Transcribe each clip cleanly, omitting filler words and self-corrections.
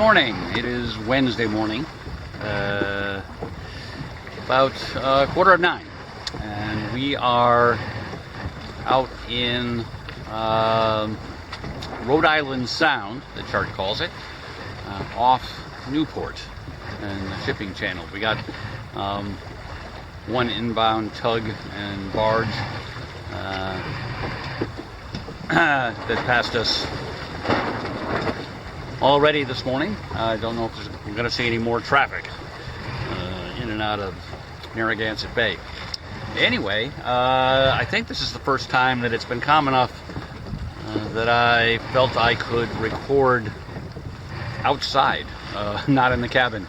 morning. It is Wednesday morning, about 8:45, and we are out in Rhode Island Sound, the chart calls it, off Newport and the shipping channel. We got one inbound tug and barge that passed us already this morning. I don't know if we're going to see any more traffic in and out of Narragansett Bay. Anyway, I think this is the first time that it's been calm enough that I felt I could record outside, not in the cabin,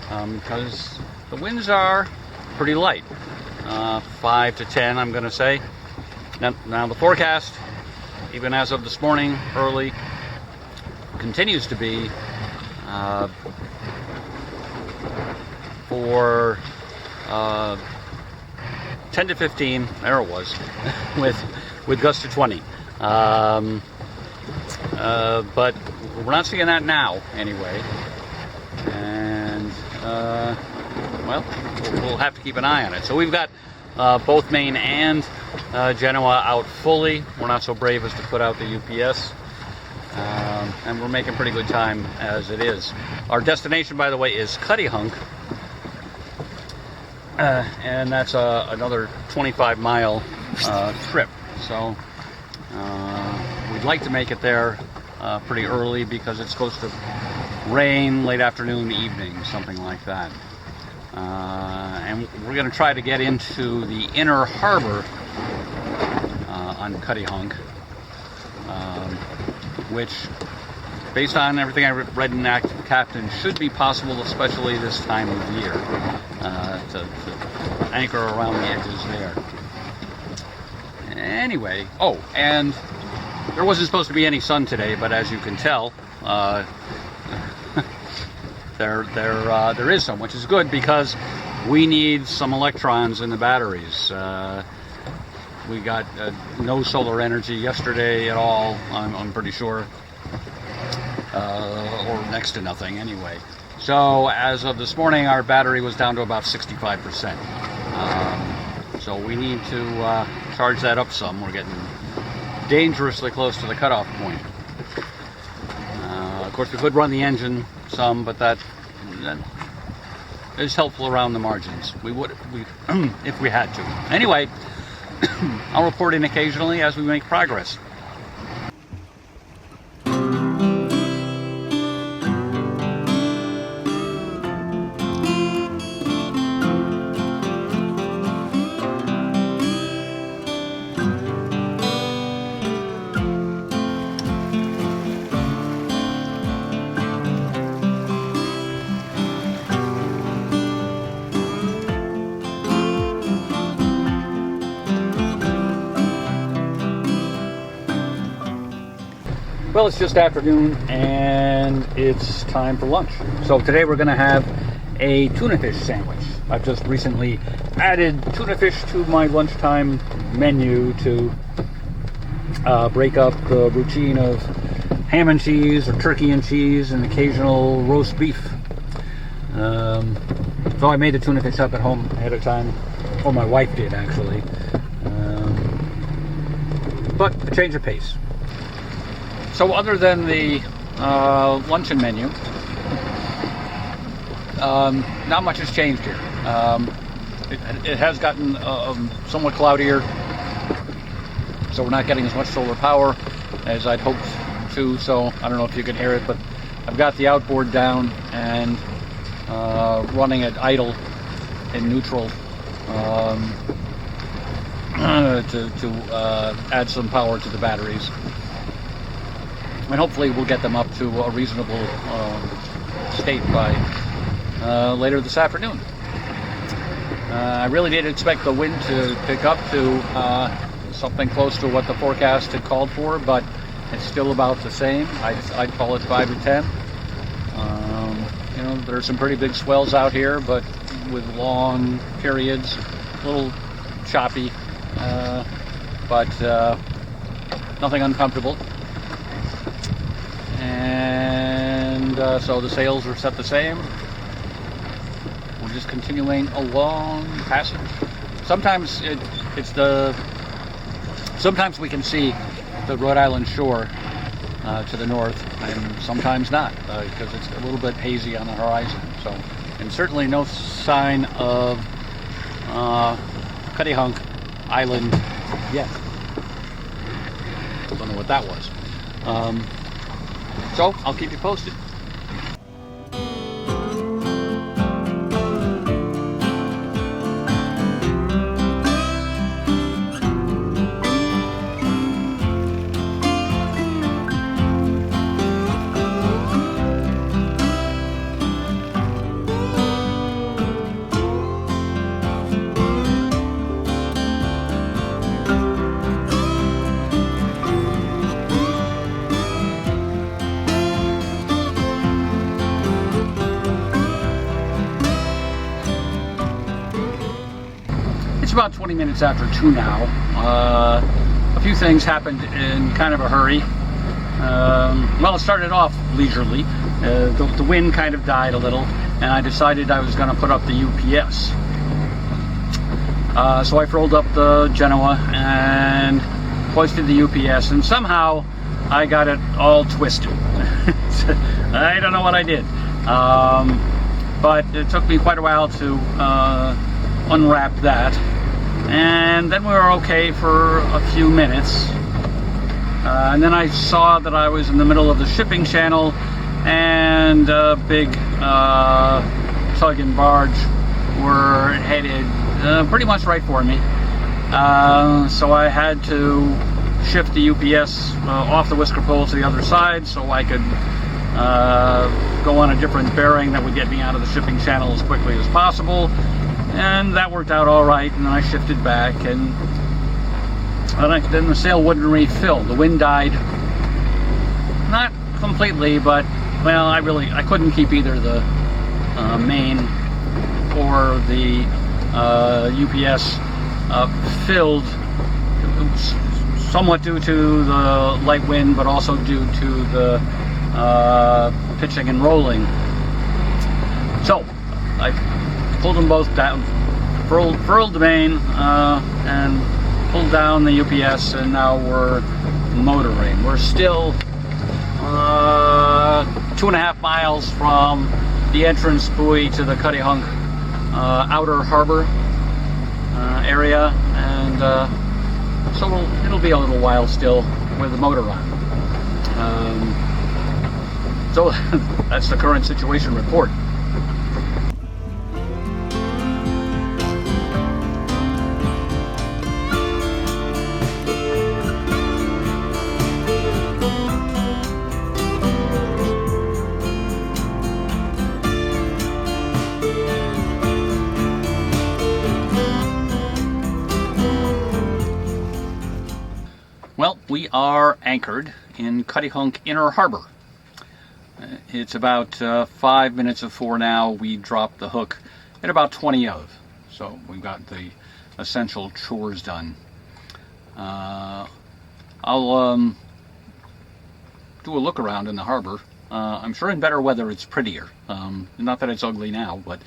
because the winds are pretty light, 5 to 10, I'm going to say. Now the forecast, even as of this morning, early, continues to be for 10 to 15, there it was, with gusts to 20. But we're not seeing that now, anyway. And, well, we'll have to keep an eye on it. So we've got both Maine and Genoa out fully. We're not so brave as to put out the UPS. And we're making pretty good time as it is. Our destination, by the way, is Cuttyhunk. And that's another 25-mile trip. So we'd like to make it there pretty early because it's supposed to rain late afternoon, evening, something like that. And we're going to try to get into the inner harbor on Cuttyhunk, which, based on everything I read in Act Captain, should be possible, especially this time of year, to anchor around the edges there. Anyway, oh, and there wasn't supposed to be any sun today, but as you can tell, there is some, which is good because we need some electrons in the batteries. We got no solar energy yesterday at all, I'm pretty sure, or next to nothing anyway. So as of this morning, our battery was down to about 65%. So we need to charge that up some. We're getting dangerously close to the cutoff point. Of course, we could run the engine some, but that is helpful around the margins. We would, if we had to. Anyway, I'll report in occasionally as we make progress. Well, it's just afternoon and it's time for lunch. So today we're going to have a tuna fish sandwich. I've just recently added tuna fish to my lunchtime menu to break up the routine of ham and cheese or turkey and cheese and occasional roast beef. So I made the tuna fish up at home ahead of time. Or my wife did, actually. But a change of pace. So other than the luncheon menu, not much has changed here. It has gotten somewhat cloudier, so we're not getting as much solar power as I'd hoped to, so I don't know if you can hear it, but I've got the outboard down and running at idle in neutral to add some power to the batteries. And hopefully we'll get them up to a reasonable state by later this afternoon. I really didn't expect the wind to pick up to something close to what the forecast had called for, but it's still about the same. I'd call it 5 to 10. You know, there's some pretty big swells out here, but with long periods, a little choppy, but nothing uncomfortable. And so the sails are set the same. We're just continuing along passage. Sometimes sometimes we can see the Rhode Island shore to the north, and sometimes not, because it's a little bit hazy on the horizon. So, and certainly no sign of Cuttyhunk Island yet. Don't know what that was. So I'll keep you posted. It's about 20 minutes after 2 now. A few things happened in kind of a hurry. Well, it started off leisurely. The wind kind of died a little, and I decided I was going to put up the UPS. So I rolled up the Genoa and hoisted the UPS, and somehow I got it all twisted. I don't know what I did. But it took me quite a while to unwrap that. And then we were okay for a few minutes. And then I saw that I was in the middle of the shipping channel, and a big tug and barge were headed pretty much right for me. So I had to shift the UPS off the whisker pole to the other side so I could go on a different bearing that would get me out of the shipping channel as quickly as possible. And that worked out all right, and I shifted back, and then the sail wouldn't refill. The wind died, not completely, but well, I couldn't keep either the main or the UPS filled, somewhat due to the light wind, but also due to the pitching and rolling. So I pulled them both down, furled the main, and pulled down the UPS, and now we're motoring. We're still 2.5 miles from the entrance buoy to the Cuttyhunk outer harbor area, and so it'll be a little while still with the motor on. So that's the current situation report. Well, we are anchored in Cuttyhunk Inner Harbor. It's about 5 minutes of 4 now. We dropped the hook at about 20 of. So we've got the essential chores done. I'll do a look around in the harbor. I'm sure in better weather it's prettier. Not that it's ugly now, but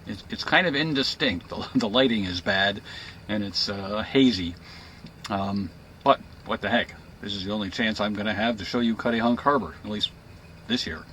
it's kind of indistinct. The lighting is bad, and it's hazy. But what the heck? This is the only chance I'm going to have to show you Cuttyhunk Harbor, at least this year.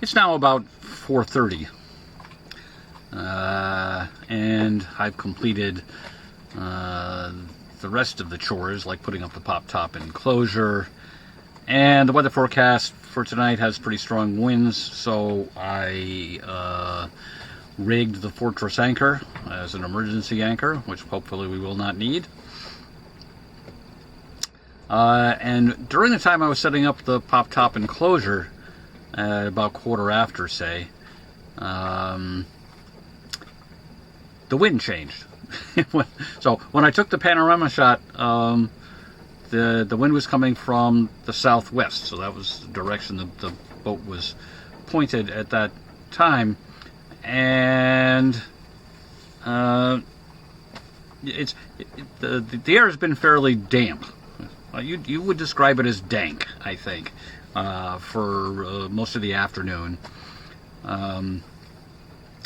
It's now about 4:30, and I've completed the rest of the chores, like putting up the pop top enclosure. And the weather forecast for tonight has pretty strong winds, so I rigged the Fortress anchor as an emergency anchor, which hopefully we will not need. And during the time I was setting up the pop top enclosure, about quarter after, say, the wind changed. So when I took the panorama shot, the wind was coming from the southwest, so that was the direction the boat was pointed at that time. And the air has been fairly damp. You would describe it as dank, I think, for most of the afternoon. And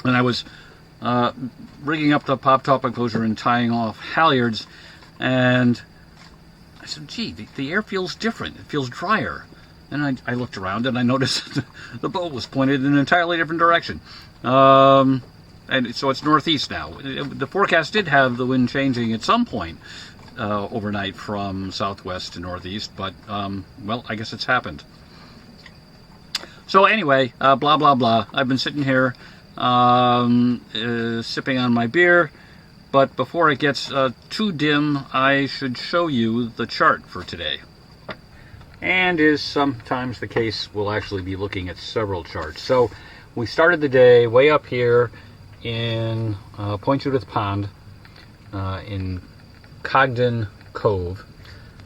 I was rigging up the pop top enclosure and tying off halyards, and I said, gee, the air feels different. It feels drier. And I looked around and I noticed the boat was pointed in an entirely different direction. And so it's northeast now. The forecast did have the wind changing at some point overnight from southwest to northeast, but, well, I guess it's happened. So anyway, blah, blah, blah. I've been sitting here sipping on my beer, but before it gets too dim, I should show you the chart for today. And is sometimes the case, we'll actually be looking at several charts. So we started the day way up here in Point Judith Pond in Cogden Cove,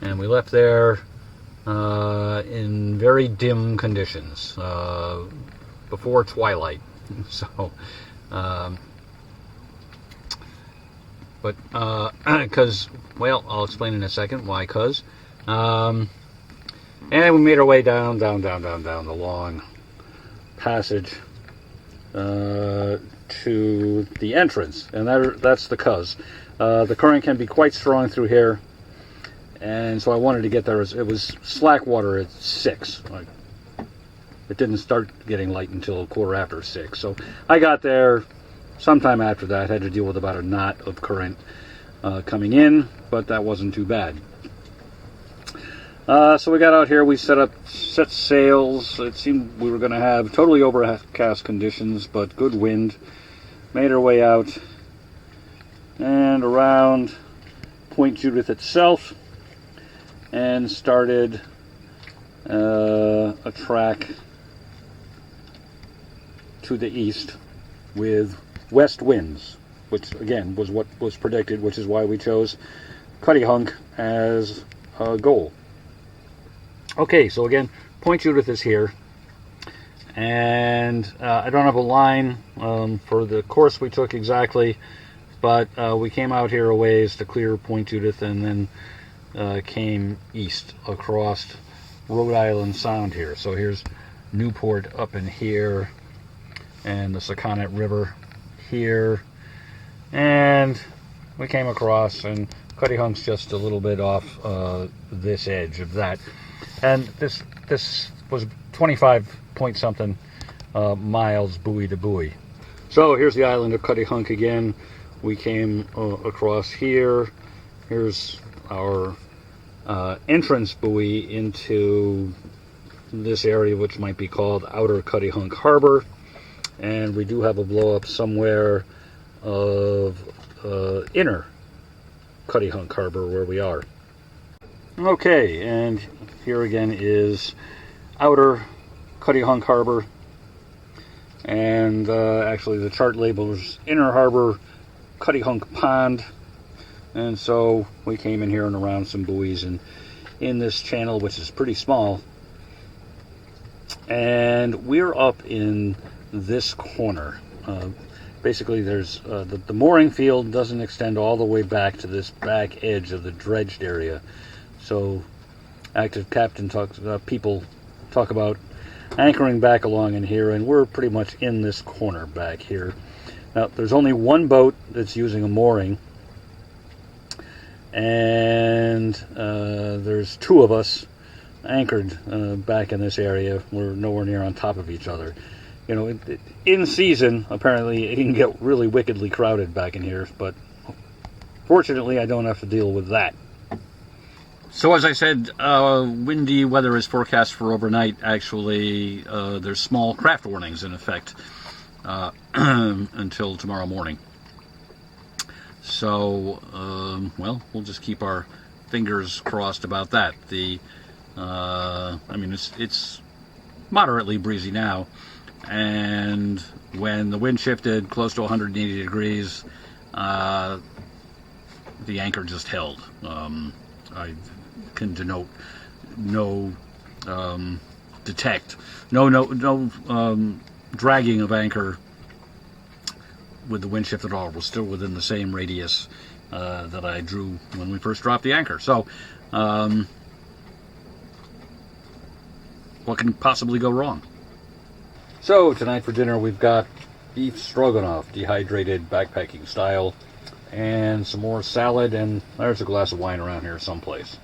and we left there in very dim conditions before twilight. So, but because, well, I'll explain in a second why. And we made our way down the long passage to the entrance, and that's the cuz. The current can be quite strong through here, and so I wanted to get there. It was slack water at 6. It didn't start getting light until 6:15. So I got there sometime after that. Had to deal with about a knot of current coming in, but that wasn't too bad. So we got out here, we set sails. It seemed we were going to have totally overcast conditions, but good wind. Made our way out and around Point Judith itself, and started a track to the east with west winds, which again was what was predicted, which is why we chose Cuttyhunk as a goal. Okay, so again, Point Judith is here, and I don't have a line for the course we took exactly, but we came out here a ways to clear Point Judith, and then came east across Rhode Island Sound here. So here's Newport up in here, and the Saconnet River here, and we came across, and Cuttyhunk's just a little bit off this edge of that. And this was 25 point something miles buoy to buoy. So here's the island of Cuttyhunk again. We came across here. Here's our entrance buoy into this area, which might be called Outer Cuttyhunk Harbor. And we do have a blow up somewhere of Inner Cuttyhunk Harbor where we are. Okay, and here again is Outer Cuttyhunk Harbor, and actually the chart labels Inner Harbor Cuttyhunk Pond, and so we came in here and around some buoys and in this channel, which is pretty small, and we're up in this corner. Basically there's the mooring field doesn't extend all the way back to this back edge of the dredged area. So active captain people talk about anchoring back along in here, and we're pretty much in this corner back here. Now there's only one boat that's using a mooring, and there's two of us anchored back in this area. We're nowhere near on top of each other. you know, in season, apparently it can get really wickedly crowded back in here, but fortunately I don't have to deal with that. So as I said, windy weather is forecast for overnight. Actually, there's small craft warnings in effect until tomorrow morning. So, well, we'll just keep our fingers crossed about that. I mean, it's moderately breezy now, and when the wind shifted close to 180 degrees, the anchor just held. I can denote no dragging of anchor with the wind shift at all. We're still within the same radius that I drew when we first dropped the anchor. So what can possibly go wrong? So tonight for dinner we've got beef stroganoff, dehydrated backpacking style, and some more salad, and there's a glass of wine around here someplace.